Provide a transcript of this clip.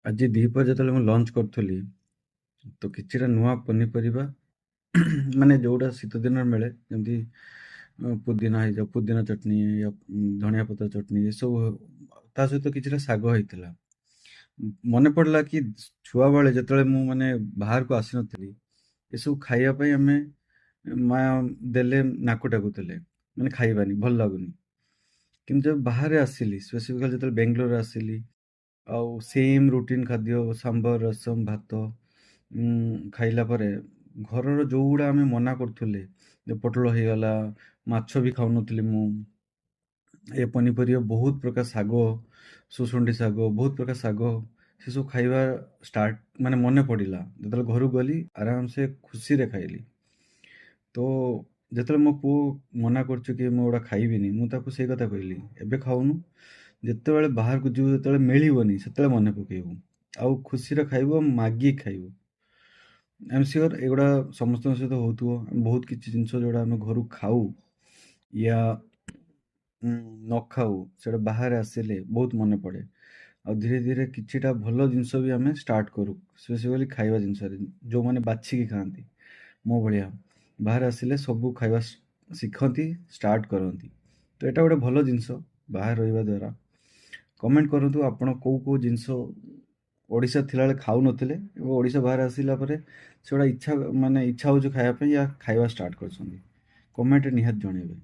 ଆଜି ଦିପହରେ ଯେତେବେଳେ ମୁଁ ଲଞ୍ଚ କରୁଥିଲି ତ କିଛିଟା ନୂଆ ପନିପରିବା ମାନେ ଯୋଉଟା ଶୀତ ଦିନରେ ମିଳେ ଯେମିତି ପୁଦିନା ହେଇଯାଉ ପୁଦିନା ଚଟଣି ଧଣିଆ ପତ୍ର ଚଟଣି ଏସବୁ ତା ସହିତ କିଛିଟା ଶାଗ ହେଇଥିଲା। ମନେ ପଡ଼ିଲା କି ଛୁଆବେଳେ ଯେତେବେଳେ ମୁଁ ମାନେ ବାହାରକୁ ଆସିନଥିଲି ଏସବୁ ଖାଇବା ପାଇଁ ଆମେ ମା ଦେଲେ ନାକୁ ଟେକୁଥିଲେ ମାନେ ଖାଇବାନି ଭଲ ଲାଗୁନି। କିନ୍ତୁ ଯେବେ ବାହାରେ ଆସିଲି ସ୍ପେସିଫିକାଲି ଯେତେବେଳେ ବେଙ୍ଗଲୋରରେ ଆସିଲି ଆଉ ସେମ୍ ରୁଟିନ୍ ଖାଦ୍ୟ ସାମ୍ବର ରସମ ଭାତ ଖାଇଲା ପରେ ଘରର ଯୋଉଗୁଡ଼ା ଆମେ ମନା କରୁଥିଲେ ପୋଟଳ ହେଇଗଲା ମାଛ ବି ଖାଉନଥିଲି ମୁଁ ଏ ପନିପରିବା ବହୁତ ପ୍ରକାର ଶାଗ ସୁସୁଣ୍ଡି ଶାଗ ବହୁତ ପ୍ରକାର ଶାଗ ସେସବୁ ଖାଇବା ଷ୍ଟାର୍ଟ ମାନେ ମନେ ପଡ଼ିଲା ଯେତେବେଳେ ଘରକୁ ଗଲି ଆରାମସେ ଖୁସିରେ ଖାଇଲି। ତ ଯେତେବେଳେ ମୋ ପୁଅ ମନା କରୁଛୁ କି ମୁଁ ଏଗୁଡ଼ା ଖାଇବିନି ମୁଁ ତାକୁ ସେଇ କଥା କହିଲି ଏବେ ଖାଉନୁ ଯେତେବେଳେ ବାହାରକୁ ଯିବୁ ଯେତେବେଳେ ମିଳିବନି ସେତେବେଳେ ମନେ ପକେଇବୁ ଆଉ ଖୁସିରେ ଖାଇବୁ ଆଉ ମାଗିକି ଖାଇବୁ। ଆଇ ଏମ୍ ସିଓର ଏଗୁଡ଼ା ସମସ୍ତଙ୍କ ସହିତ ହଉଥିବ ବହୁତ କିଛି ଜିନିଷ ଯୋଉଟା ଆମେ ଘରୁ ଖାଉ ୟା ନ ଖାଉ ସେଟା ବାହାରେ ଆସିଲେ ବହୁତ ମନେ ପଡ଼େ ଆଉ ଧୀରେ ଧୀରେ କିଛିଟା ଭଲ ଜିନିଷ ବି ଆମେ ଷ୍ଟାର୍ଟ କରୁ ସ୍ପେସିଫିକାଲି ଖାଇବା ଜିନିଷରେ ଯୋଉମାନେ ବାଛିକି ଖାଆନ୍ତି ମୋ ଭଳିଆ ବାହାରେ ଆସିଲେ ସବୁ ଖାଇବା ଶିଖନ୍ତି ଷ୍ଟାର୍ଟ କରନ୍ତି। ତ ଏଇଟା ଗୋଟେ ଭଲ ଜିନିଷ ବାହାରେ ରହିବା ଦ୍ୱାରା। କମେଣ୍ଟ କରନ୍ତୁ ଆପଣ କୋଉ କୋଉ ଜିନିଷ ଓଡ଼ିଶା ଥିଲାବେଳେ ଖାଉନଥିଲେ ଏବଂ ଓଡ଼ିଶା ବାହାରେ ଆସିଲା ପରେ ସେଗୁଡ଼ା ଇଚ୍ଛା ମାନେ ଇଚ୍ଛା ହେଉଛି ଖାଇବା ପାଇଁ ୟା ଖାଇବା ଷ୍ଟାର୍ଟ କରିଛନ୍ତି। କମେଣ୍ଟରେ ନିହାତି ଜଣେଇବେ।